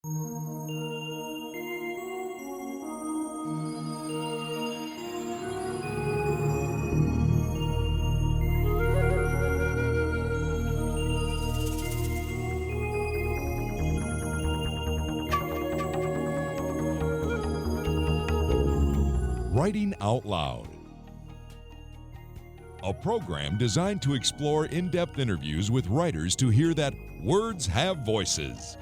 Writing Out Loud, a program designed to explore in-depth interviews with writers to hear that words have voices.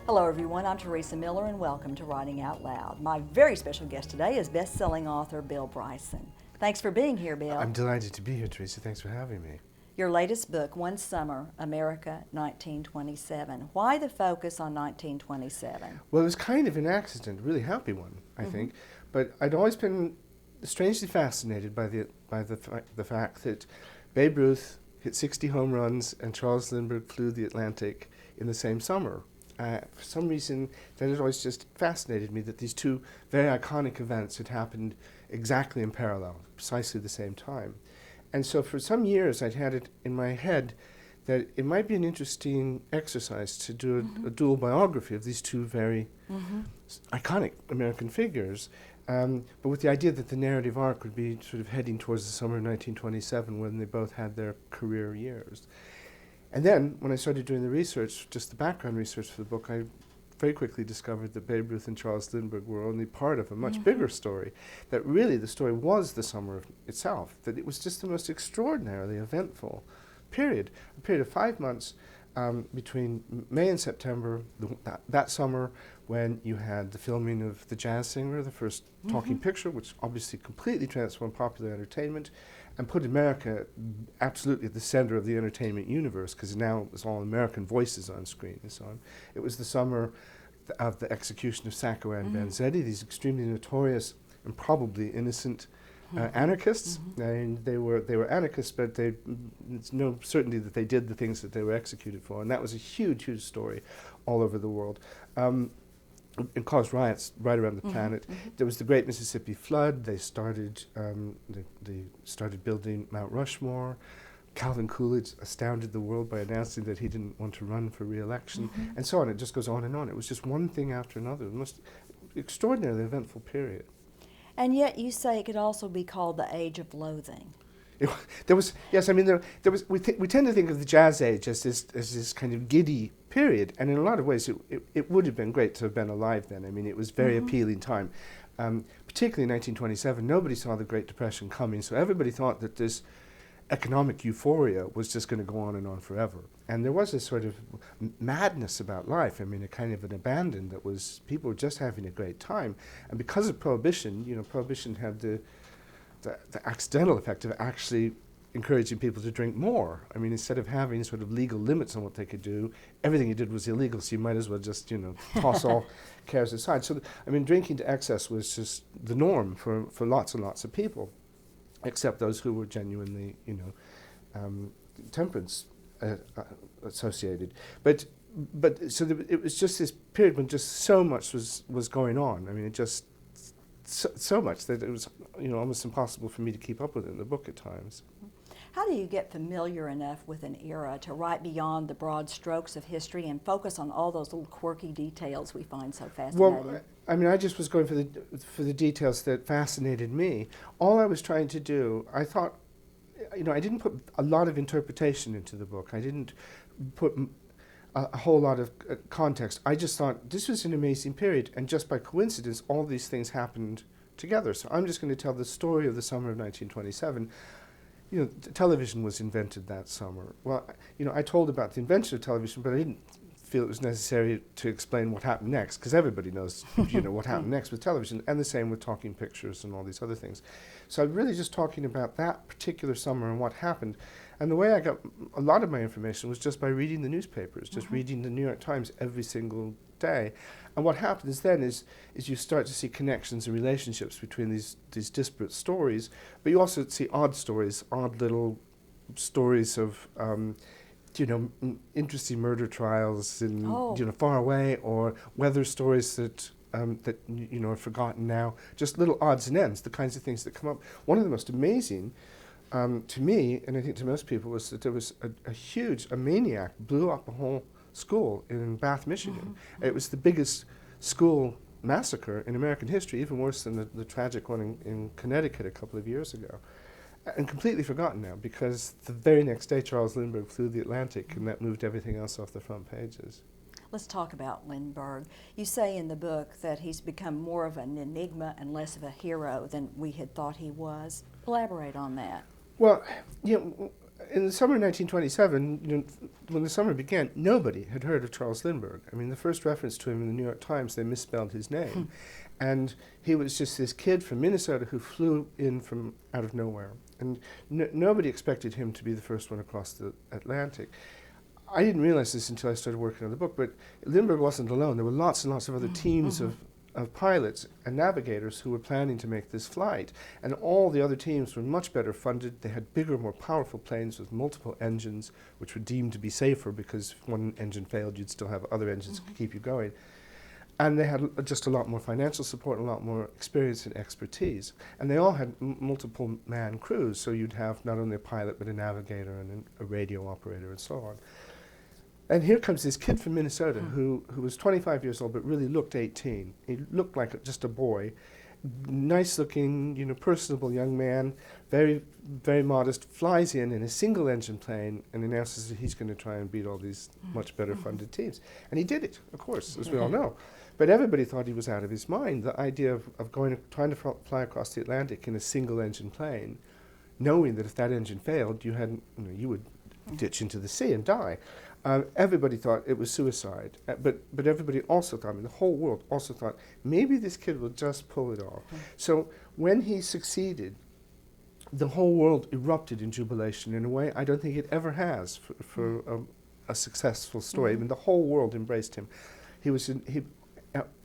Hello everyone, I'm Teresa Miller and welcome to Writing Out Loud. My very special guest today is best-selling author Bill Bryson. Thanks for being here, Bill. I'm delighted to be here, Teresa. Thanks for having me. Your latest book, One Summer, America, 1927. Why the focus on 1927? Well, it was kind of an accident, a really happy one, I think. But I'd always been strangely fascinated by the fact that Babe Ruth hit 60 home runs and Charles Lindbergh flew the Atlantic in the same summer. For some reason, that had always just fascinated me that these two very iconic events had happened exactly in parallel, precisely the same time. And so for some years, I'd had it in my head that it might be an interesting exercise to do a dual biography of these two very iconic American figures, but with the idea that the narrative arc would be sort of heading towards the summer of 1927 when they both had their career years. And then, when I started doing the research, just the background research for the book, I very quickly discovered that Babe Ruth and Charles Lindbergh were only part of a much bigger story, that really the story was the summer itself, that it was just the most extraordinarily eventful period, a period of 5 months between May and September, that summer, when you had the filming of The Jazz Singer, the first talking picture, which obviously completely transformed popular entertainment and put America absolutely at the center of the entertainment universe, because now it was all American voices on screen and so on. It was the summer of the execution of Sacco and Vanzetti, these extremely notorious and probably innocent anarchists. And they were anarchists, but it's no certainty that they did the things that they were executed for. And that was a huge, huge story all over the world. It caused riots right around the planet. There was the Great Mississippi Flood. They started building Mount Rushmore. Calvin Coolidge astounded the world by announcing that he didn't want to run for re-election, and so on. It just goes on and on. It was just one thing after another. The most extraordinarily eventful period. And yet you say it could also be called the Age of Loathing. There was, yes, I mean, there was. We tend to think of the Jazz Age as this kind of giddy period, and in a lot of ways, it would have been great to have been alive then. I mean, it was a very appealing time, particularly in 1927. Nobody saw the Great Depression coming, so everybody thought that this economic euphoria was just going to go on and on forever. And there was this sort of madness about life. I mean, a kind of an abandon that was, people were just having a great time. And because of Prohibition, Prohibition had the accidental effect of actually encouraging people to drink more. I mean, instead of having sort of legal limits on what they could do, everything you did was illegal, so you might as well just, toss all cares aside. So, I mean, drinking to excess was just the norm for lots and lots of people, except those who were genuinely, temperance associated. But it was just this period when just so much was going on. I mean, it just so much that it was, almost impossible for me to keep up with it in the book at times. How do you get familiar enough with an era to write beyond the broad strokes of history and focus on all those little quirky details we find so fascinating? Well, I mean, I just was going for the details that fascinated me. All I was trying to do, I thought, I didn't put a lot of interpretation into the book. I didn't put a whole lot of context. I just thought this was an amazing period, and just by coincidence, all these things happened together. So I'm just going to tell the story of the summer of 1927. Television was invented that summer. Well, I told about the invention of television, but I didn't feel it was necessary to explain what happened next, because everybody knows, what happened next with television, and the same with talking pictures and all these other things. So I'm really just talking about that particular summer and what happened. And the way I got a lot of my information was just by reading the newspapers, just reading the New York Times every single day. And what happens then is you start to see connections and relationships between these disparate stories, but you also see odd stories, odd little stories of interesting murder trials in far away, or weather stories that are forgotten now. Just little odds and ends, the kinds of things that come up. One of the most amazing to me, and I think to most people, was that there was a maniac blew up a whole school in Bath, Michigan. It was the biggest school massacre in American history, even worse than the tragic one in Connecticut a couple of years ago. And completely forgotten now, because the very next day Charles Lindbergh flew the Atlantic, and that moved everything else off the front pages. Let's talk about Lindbergh. You say in the book that he's become more of an enigma and less of a hero than we had thought he was. Elaborate on that. Well, in the summer of 1927, when the summer began, nobody had heard of Charles Lindbergh. I mean, the first reference to him in the New York Times, they misspelled his name. And he was just this kid from Minnesota who flew in from out of nowhere. And nobody expected him to be the first one across the Atlantic. I didn't realize this until I started working on the book, but Lindbergh wasn't alone. There were lots and lots of other teams of pilots and navigators who were planning to make this flight. And all the other teams were much better funded. They had bigger, more powerful planes with multiple engines, which were deemed to be safer because if one engine failed, you'd still have other engines to keep you going. And they had just a lot more financial support, a lot more experience and expertise. And they all had multiple man crews, so you'd have not only a pilot, but a navigator and a radio operator and so on. And here comes this kid from Minnesota who was 25 years old but really looked 18. He looked like just a boy, nice looking, personable young man, very, very modest, flies in a single engine plane and announces that he's going to try and beat all these much better funded teams. And he did it, of course, as we all know. But everybody thought he was out of his mind. The idea of trying to fly across the Atlantic in a single engine plane, knowing that if that engine failed, you would ditch into the sea and die. Everybody thought it was suicide, but everybody also thought, the whole world also thought, maybe this kid will just pull it off. So when he succeeded, the whole world erupted in jubilation in a way I don't think it ever has for a successful story. I mean, the whole world embraced him. He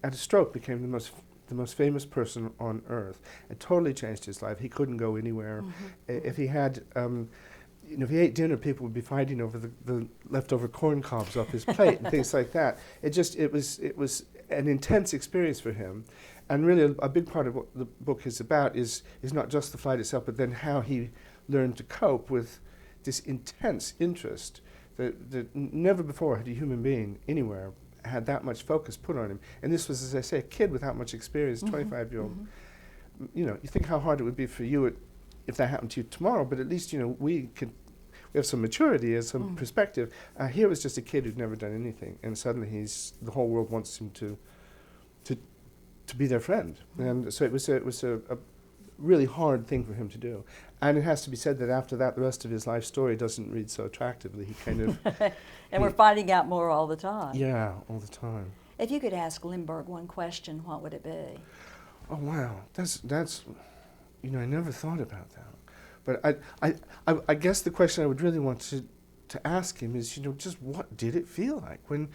at a stroke became the most famous person on earth. It totally changed his life. He couldn't go anywhere. If he had if he ate dinner, people would be fighting over the leftover corn cobs off his plate and things like that. It was an intense experience for him, and really a big part of what the book is about is not just the flight itself, but then how he learned to cope with this intense interest that never before had a human being anywhere had that much focus put on him. And this was, as I say, a kid without much experience, 25-year-old. You think how hard it would be for you if that happened to you tomorrow, but at least, we have some maturity and some perspective. Here was just a kid who'd never done anything, and suddenly the whole world wants him to be their friend. And so it was a really hard thing for him to do. And it has to be said that after that, the rest of his life story doesn't read so attractively. He kind of... And we're finding out more all the time. Yeah, all the time. If you could ask Lindbergh one question, what would it be? Oh, wow. That's I never thought about that. But I guess the question I would really want to ask him is, just what did it feel like? When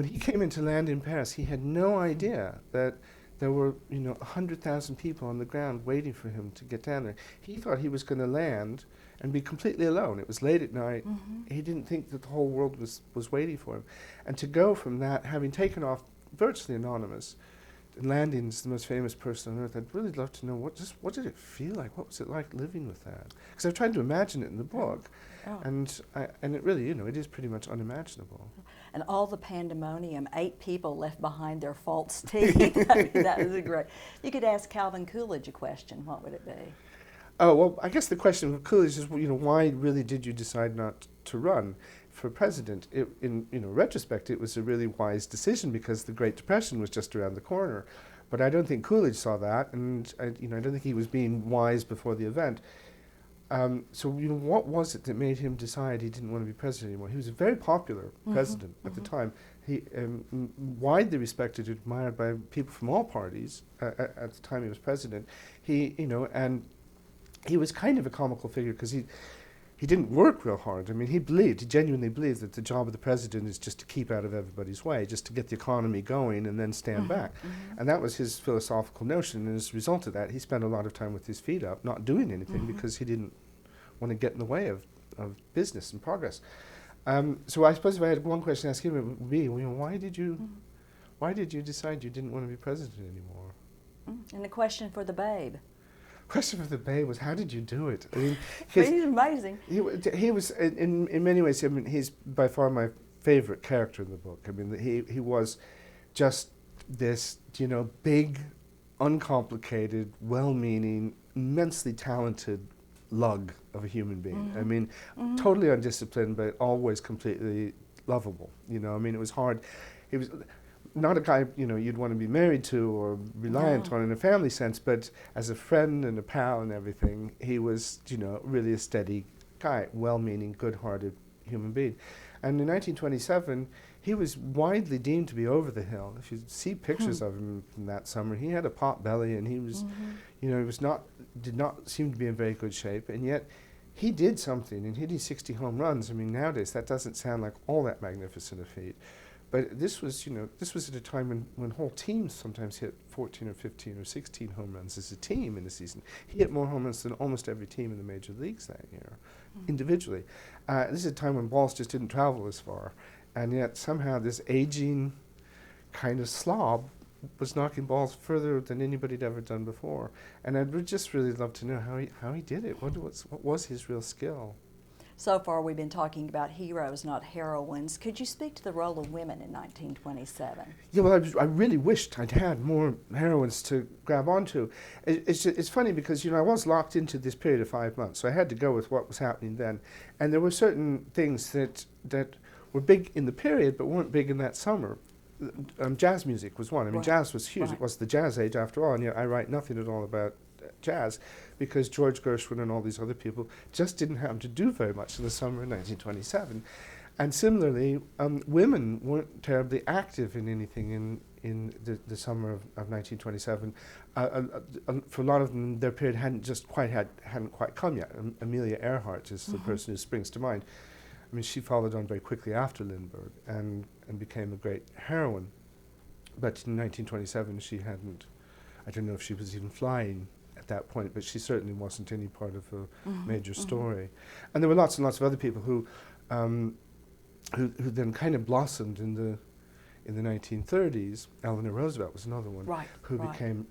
he came into land in Paris, he had no idea that there were, 100,000 people on the ground waiting for him to get down there. He thought he was going to land and be completely alone. It was late at night. He didn't think that the whole world was waiting for him. And to go from that, having taken off virtually anonymous, landing as the most famous person on earth, I'd really love to know what did it feel like? What was it like living with that? Because I've tried to imagine it in the book, and it really, it is pretty much unimaginable. And all the pandemonium, 8 people left behind their false teeth. That was great. You could ask Calvin Coolidge a question. What would it be? Oh, well, I guess the question of Coolidge is, why really did you decide not to run for president? In retrospect, it was a really wise decision because the Great Depression was just around the corner. But I don't think Coolidge saw that, and I don't think he was being wise before the event. So what was it that made him decide he didn't want to be president anymore? He was a very popular president at the time. He widely respected and admired by people from all parties at the time he was president. And he was kind of a comical figure because he didn't work real hard. I mean, he genuinely believed that the job of the president is just to keep out of everybody's way, just to get the economy going and then stand back. And that was his philosophical notion. And as a result of that, he spent a lot of time with his feet up, not doing anything because he didn't want to get in the way of business and progress. So I suppose if I had one question to ask him, it would be, why did you decide you didn't want to be president anymore? And the question for the babe. Question for the babe was, how did you do it? I mean, He's amazing. He was in many ways. I mean, he's by far my favorite character in the book. I mean, he was just this, big, uncomplicated, well-meaning, immensely talented lug of a human being. I mean, totally undisciplined, but always completely lovable. I mean, it was hard. He was not a guy, you'd want to be married to or reliant on in a family sense, but as a friend and a pal and everything, he was, really a steady guy, well-meaning, good-hearted human being. And in 1927, he was widely deemed to be over the hill. If you see pictures of him from that summer, he had a pot belly, and he was, he did not seem to be in very good shape, and yet he did something and hitting 60 home runs. I mean, nowadays that doesn't sound like all that magnificent a feat. But this was, this was at a time when whole teams sometimes hit 14 or 15 or 16 home runs as a team in a season. He hit more home runs than almost every team in the major leagues that year, individually. This is a time when balls just didn't travel as far. And yet somehow this aging kind of slob was knocking balls further than anybody had ever done before. And I'd just really love to know how he did it. What was his real skill? So far we've been talking about heroes, not heroines. Could you speak to the role of women in 1927? Yeah, well, I really wished I'd had more heroines to grab onto. It's funny because, I was locked into this period of 5 months, so I had to go with what was happening then. And there were certain things that were big in the period but weren't big in that summer. Jazz music was one. I mean, jazz was huge. Right. It was the jazz age after all, and I write nothing at all about jazz because George Gershwin and all these other people just didn't happen to do very much in the summer of 1927. And similarly, women weren't terribly active in anything in the summer of 1927. For a lot of them, their period hadn't quite come yet. Amelia Earhart is the person who springs to mind. I mean, she followed on very quickly after Lindbergh and became a great heroine. But in 1927, she hadn't, I don't know if she was even flying at that point, but she certainly wasn't any part of a major story. And there were lots and lots of other people who then kind of blossomed in the 1930s. Eleanor Roosevelt was another one, who became,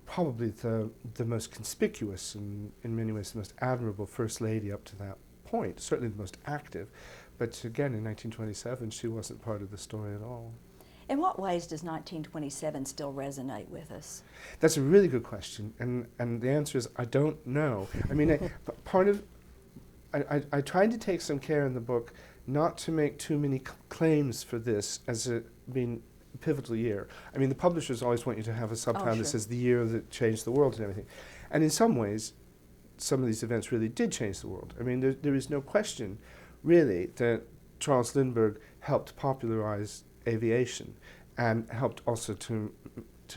probably the most conspicuous and in many ways the most admirable first lady up to that point, certainly the most active. But again, in 1927, she wasn't part of the story at all. In what ways does 1927 still resonate with us? That's a really good question, and the answer is I don't know. I mean, I tried to take some care in the book not to make too many claims for this as being a pivotal year. I mean, the publishers always want you to have a subtitle that says the year that changed the world and everything. And in some ways, some of these events really did change the world. I mean, there is no question, really, that Charles Lindbergh helped popularize aviation and helped also to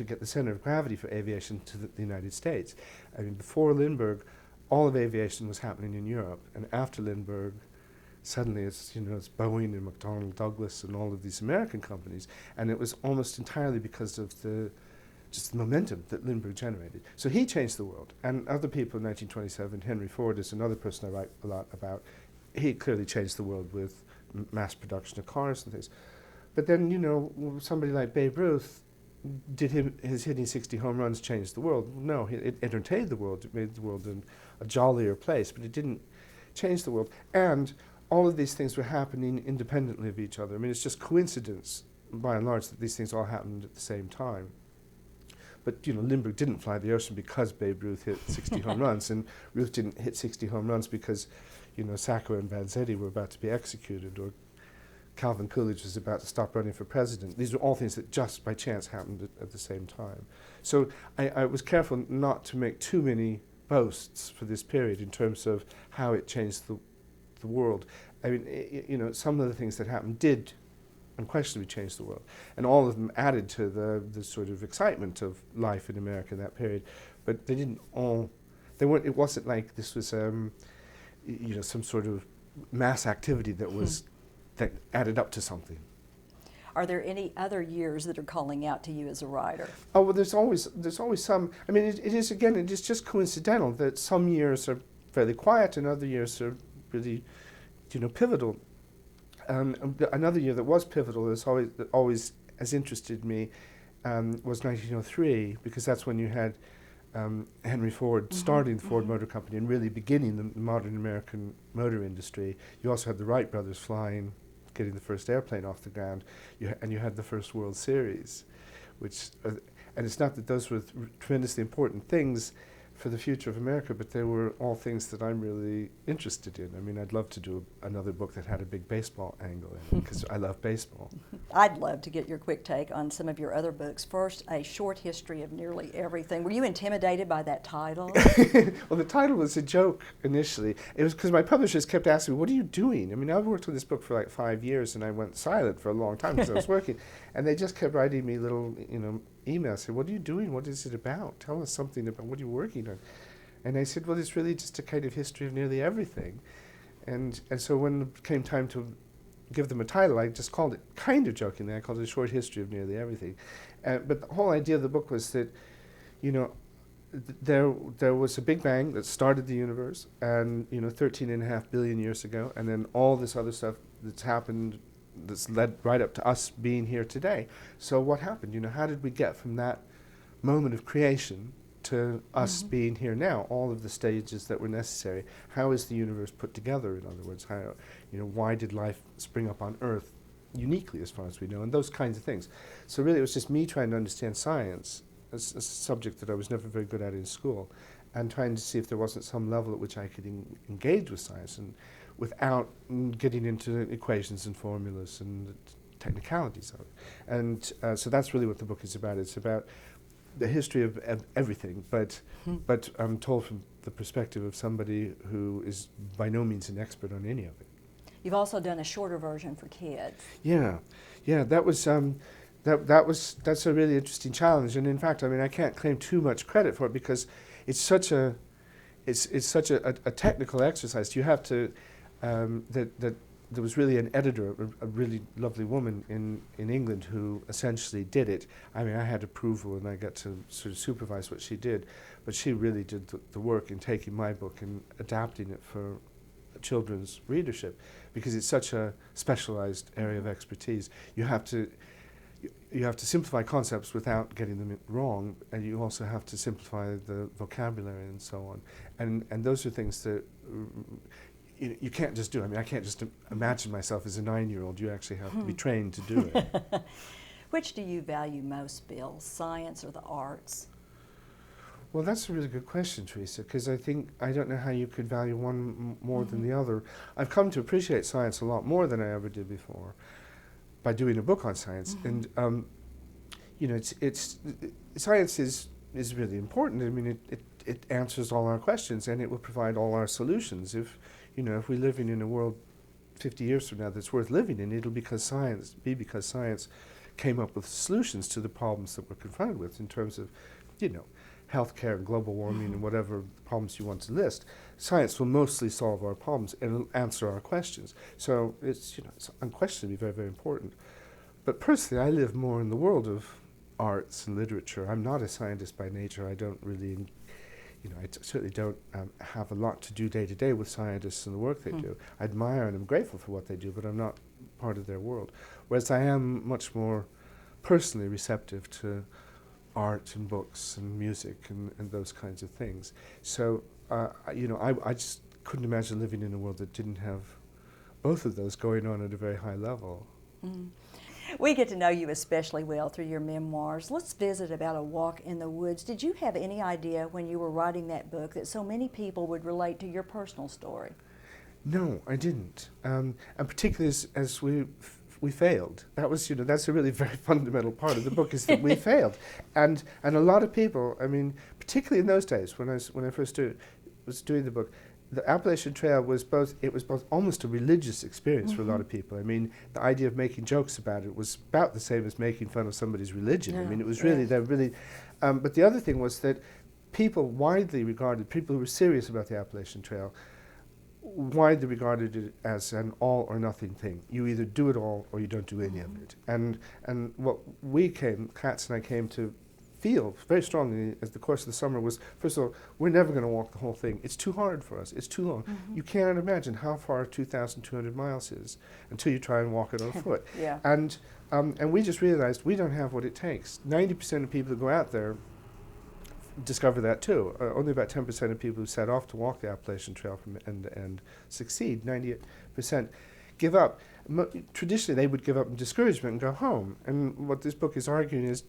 get the center of gravity for aviation to the United States. I mean, before Lindbergh, all of aviation was happening in Europe, and after Lindbergh, suddenly it's Boeing and McDonnell Douglas and all of these American companies, and it was almost entirely because of just the momentum that Lindbergh generated. So he changed the world, and other people in 1927, Henry Ford is another person I write a lot about. He clearly changed the world with mass production of cars and things. But then, somebody like Babe Ruth, did his hitting 60 home runs change the world? No, it entertained the world. It made the world a jollier place, but it didn't change the world. And all of these things were happening independently of each other. I mean, it's just coincidence, by and large, that these things all happened at the same time. But, Lindbergh didn't fly the ocean because Babe Ruth hit 60 home runs, and Ruth didn't hit 60 home runs because, Sacco and Vanzetti were about to be executed, or Calvin Coolidge was about to stop running for president. These were all things that just by chance happened at the same time. So I was careful not to make too many boasts for this period in terms of how it changed the world. I mean, some of the things that happened did unquestionably change the world, and all of them added to the sort of excitement of life in America in that period. But they didn't all. They weren't. It wasn't like this was, some sort of mass activity that was. That added up to something. Are there any other years that are calling out to you as a writer? Oh, well, there's always some. I mean, it is just coincidental that some years are fairly quiet and other years are really, pivotal. Another year that was pivotal that always has interested me was 1903, because that's when you had Henry Ford starting the Ford Motor Company and really beginning the modern American motor industry. You also had the Wright brothers flying getting the first airplane off the ground, and you had the first World Series, which, and it's not that those were tremendously important things for the future of America, but they were all things that I'm really interested in. I mean, I'd love to do another book that had a big baseball angle in it, because I love baseball. I'd love to get your quick take on some of your other books. First, A Short History of Nearly Everything. Were you intimidated by that title? Well, the title was a joke initially. It was because my publishers kept asking me, what are you doing? I mean, I've worked on this book for like 5 years, and I went silent for a long time because I was working. And they just kept writing me little, emails saying, what are you doing? What is it about? Tell us something about what you're working on. And I said, well, it's really just a kind of history of nearly everything. And so when it came time to give them a title, I just called it, kind of jokingly, I called it A Short History of Nearly Everything. But the whole idea of the book was that, there was a Big Bang that started the universe, and 13.5 billion years ago, and then all this other stuff that's happened that's led right up to us being here today. So what happened? How did we get from that moment of creation to us being here now? All of the stages that were necessary. How is the universe put together? In other words, how, why did life spring up on Earth uniquely, as far as we know, and those kinds of things. So really, it was just me trying to understand science, a subject that I was never very good at in school, and trying to see if there wasn't some level at which I could engage with science and without getting into equations and formulas and the technicalities of it. And so that's really what the book is about. It's about the history of everything, but I'm told from the perspective of somebody who is by no means an expert on any of it. You've also done a shorter version for kids. Yeah, that was that's a really interesting challenge. And in fact, I can't claim too much credit for it because it's such a technical exercise. You have to there was really an editor, a really lovely woman in England who essentially did it. I had approval and I got to sort of supervise what she did, but she really did the work in taking my book and adapting it for children's readership, because it's such a specialized area of expertise. You have to simplify concepts without getting them wrong, and you also have to simplify the vocabulary and so on. And those are things that you can't just do. I can't just imagine myself as a 9-year-old. You actually have to be trained to do it. Which do you value most, Bill, science or the arts? Well, that's a really good question, Teresa, because I don't know how you could value one more than the other. I've come to appreciate science a lot more than I ever did before by doing a book on science. And, science is really important. It answers all our questions, and it will provide all our solutions. If we're living in a world 50 years from now that's worth living in, it'll be because science came up with solutions to the problems that we're confronted with in terms of, healthcare and global warming and whatever problems you want to list. Science will mostly solve our problems and it'll answer our questions. So it's unquestionably very, very important. But personally, I live more in the world of arts and literature. I'm not a scientist by nature. I don't really, I certainly don't have a lot to do day to day with scientists and the work they do. I admire and I'm grateful for what they do, but I'm not part of their world. Whereas I am much more personally receptive to art and books and music and those kinds of things. So, I just couldn't imagine living in a world that didn't have both of those going on at a very high level. We get to know you especially well through your memoirs. Let's visit about A Walk in the Woods. Did you have any idea when you were writing that book that so many people would relate to your personal story? No, I didn't. And particularly as we failed. That was, that's a really very fundamental part of the book, is that we failed. And a lot of people, particularly in those days when I first was doing the book, the Appalachian Trail was both almost a religious experience for a lot of people. The idea of making jokes about it was about the same as making fun of somebody's religion. It was really, but the other thing was that people who were serious about the Appalachian Trail, widely regarded it as an all or nothing thing. You either do it all or you don't do any of it. And what Katz and I came to feel very strongly as the course of the summer was, first of all, we're never going to walk the whole thing. It's too hard for us. It's too long. You cannot imagine how far 2,200 miles is until you try and walk it on foot. And we just realized we don't have what it takes. 90% of people who go out there discover that too. Only about 10% of people who set off to walk the Appalachian Trail from end to end succeed. 98% give up. Traditionally, they would give up in discouragement and go home. And what this book is arguing is,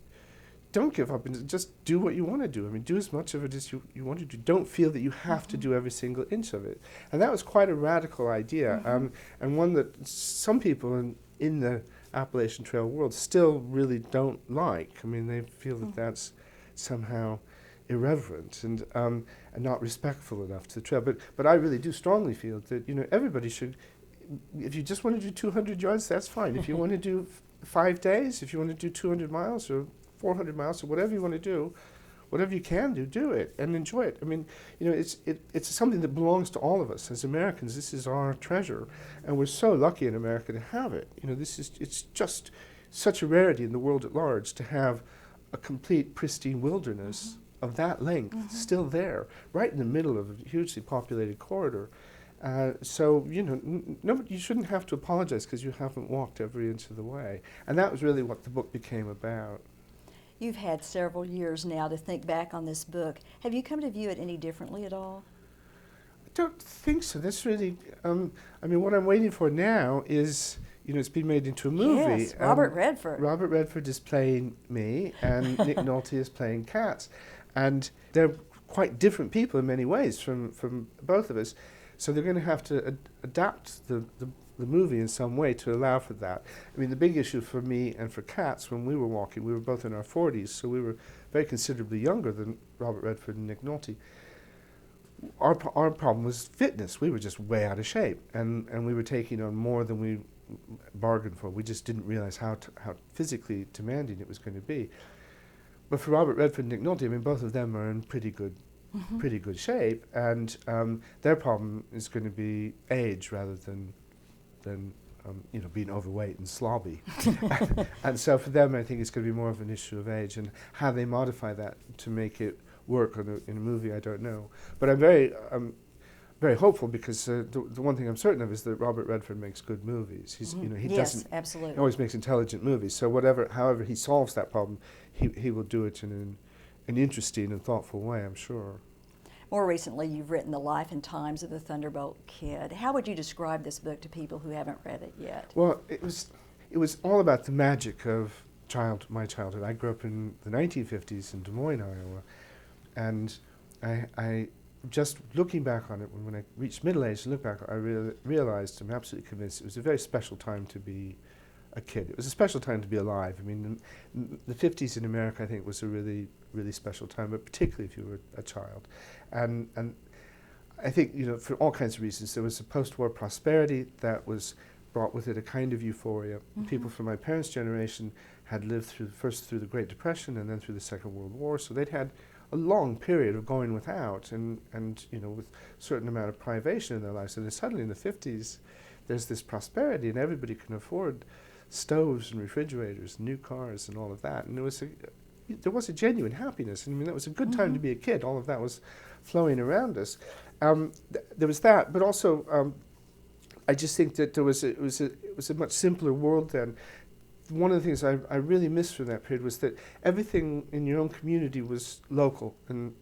don't give up and just do what you want to do. I mean, do as much of it as you want to do. Don't feel that you have to do every single inch of it. And that was quite a radical idea, and one that some people in the Appalachian Trail world still really don't like. I mean, they feel that that's somehow irreverent and not respectful enough to the trail. But I really do strongly feel that, you know, everybody should, if you just want to do 200 yards, that's fine. If you want to do 5 days, if you want to do 200 miles or 400 miles or whatever you want to do, whatever you can do it and enjoy it. I mean, you know, it's something that belongs to all of us as Americans. This is our treasure, and we're so lucky in America to have it. You know, it's just such a rarity in the world at large to have a complete pristine wilderness of that length still there, right in the middle of a hugely populated corridor. So, you know, you shouldn't have to apologize because you haven't walked every inch of the way. And that was really what the book became about. You've had several years now to think back on this book. Have you come to view it any differently at all? I don't think so. That's really, I mean, what I'm waiting for now is, you know, it's been made into a movie. Yes, Robert Redford. Robert Redford is playing me, and Nick Nolte is playing Katz. And they're quite different people in many ways from both of us. So they're going to have to adapt the movie in some way to allow for that. I mean, the big issue for me and for Katz, when we were walking, we were both in our 40s, so we were very considerably younger than Robert Redford and Nick Nolte. Our problem was fitness. We were just way out of shape, and we were taking on more than we bargained for. We just didn't realize how physically demanding it was going to be. But for Robert Redford and Nick Nolte, I mean, both of them are in pretty good shape, and their problem is going to be age rather than you know, being overweight and slobby. And so for them, I think it's going to be more of an issue of age, and how they modify that to make it work in a movie, I don't know. But I'm very hopeful, because the one thing I'm certain of is that Robert Redford makes good movies. He's, you know, he doesn't. Absolutely. He always makes intelligent movies. So however he solves that problem, he will do it in an interesting and thoughtful way, I'm sure. More recently, you've written The Life and Times of the Thunderbolt Kid. How would you describe this book to people who haven't read it yet? Well, it was all about the magic of my childhood. I grew up in the 1950s in Des Moines, Iowa, and I just looking back on it, when I reached middle age and look back, I realized, I'm absolutely convinced, it was a very special time to be a kid. It was a special time to be alive. I mean, the 50s in America, I think, was a really, really special time, but particularly if you were a child. And I think, you know, for all kinds of reasons, there was a post-war prosperity that was brought with it a kind of euphoria. People from my parents' generation had lived through the Great Depression and then through the Second World War, so they'd had a long period of going without and you know, with a certain amount of privation in their lives. And then suddenly in the 50s, there's this prosperity, and everybody can afford stoves and refrigerators, new cars, and all of that. And there was a genuine happiness. And I mean, that was a good time to be a kid. All of that was flowing around us. There was that, but also I just think that it was a much simpler world then. One of the things I really missed from that period was that everything in your own community was local and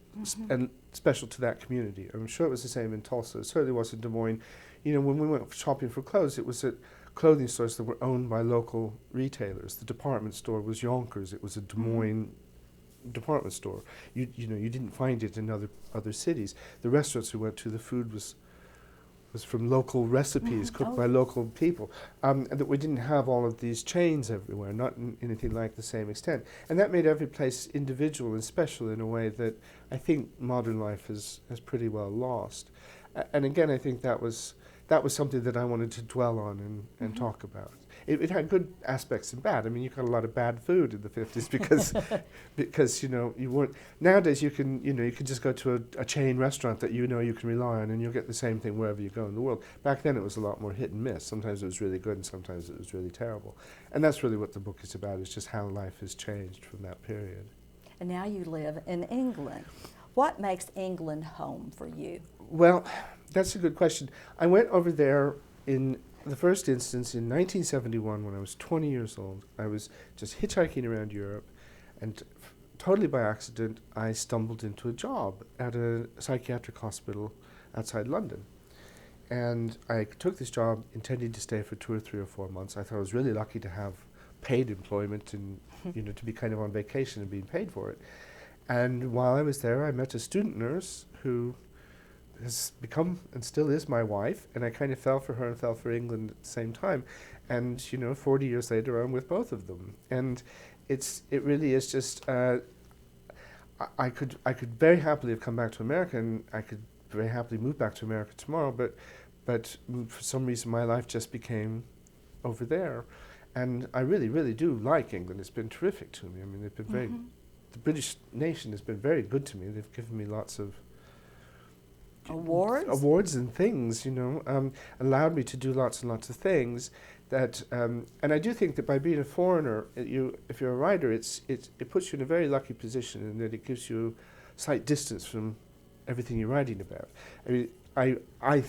special to that community. I'm sure it was the same in Tulsa. It certainly was in Des Moines. You know, when we went shopping for clothes, it was at clothing stores that were owned by local retailers. The department store was Yonkers. It was a Des Moines department store. You know, you didn't find it in other cities. The restaurants we went to, the food was from local recipes cooked by local people, and that we didn't have all of these chains everywhere, not in anything like the same extent. And that made every place individual and special in a way that I think modern life has pretty well lost. And again, I think that was something that I wanted to dwell on and talk about. It had good aspects and bad. I mean, you got a lot of bad food in the 50s because you know, you weren't. Nowadays you can just go to a chain restaurant that you know you can rely on, and you'll get the same thing wherever you go in the world. Back then it was a lot more hit and miss. Sometimes it was really good and sometimes it was really terrible. And that's really what the book is about, is just how life has changed from that period. And now you live in England. What makes England home for you? Well, that's a good question. I went over there in the first instance in 1971 when I was 20 years old. I was just hitchhiking around Europe, and totally by accident I stumbled into a job at a psychiatric hospital outside London. And I took this job intending to stay for 2 or 3 or 4 months. I thought I was really lucky to have paid employment and to be kind of on vacation and being paid for it. And while I was there, I met a student nurse who has become and still is my wife, and I kind of fell for her and fell for England at the same time. And 40 years later, I'm with both of them. And it really is just I could very happily have come back to America, and I could very happily move back to America tomorrow, but for some reason my life just became over there. And I really, really do like England. It's been terrific to me. I mean, they've been very, the British nation has been very good to me. They've given me lots of awards and things, allowed me to do lots and lots of things that, and I do think that by being a foreigner, if you're a writer, it puts you in a very lucky position, in that it gives you slight distance from everything you're writing about. I mean, I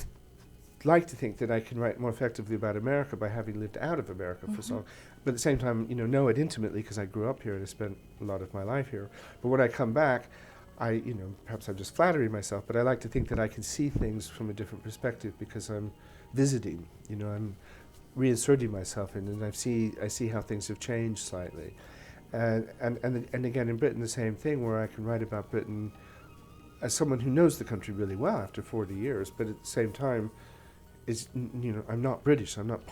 like to think that I can write more effectively about America by having lived out of America for so long, but at the same time, know it intimately because I grew up here and I spent a lot of my life here. But when I come back, perhaps I'm just flattering myself, but I like to think that I can see things from a different perspective because I'm visiting, I'm reinserting myself in, and I see how things have changed slightly. And again, in Britain, the same thing, where I can write about Britain as someone who knows the country really well after 40 years, but at the same time, I'm not British. I'm not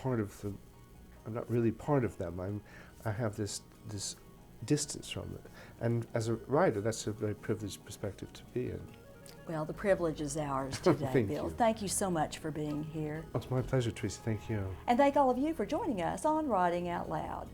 really part of them. I have this distance from it. And as a writer, that's a very privileged perspective to be in. Well, the privilege is ours today, Thank Bill. you. Thank you so much for being here. Oh, it's my pleasure, Tracy. Thank you. And thank all of you for joining us on Writing Out Loud.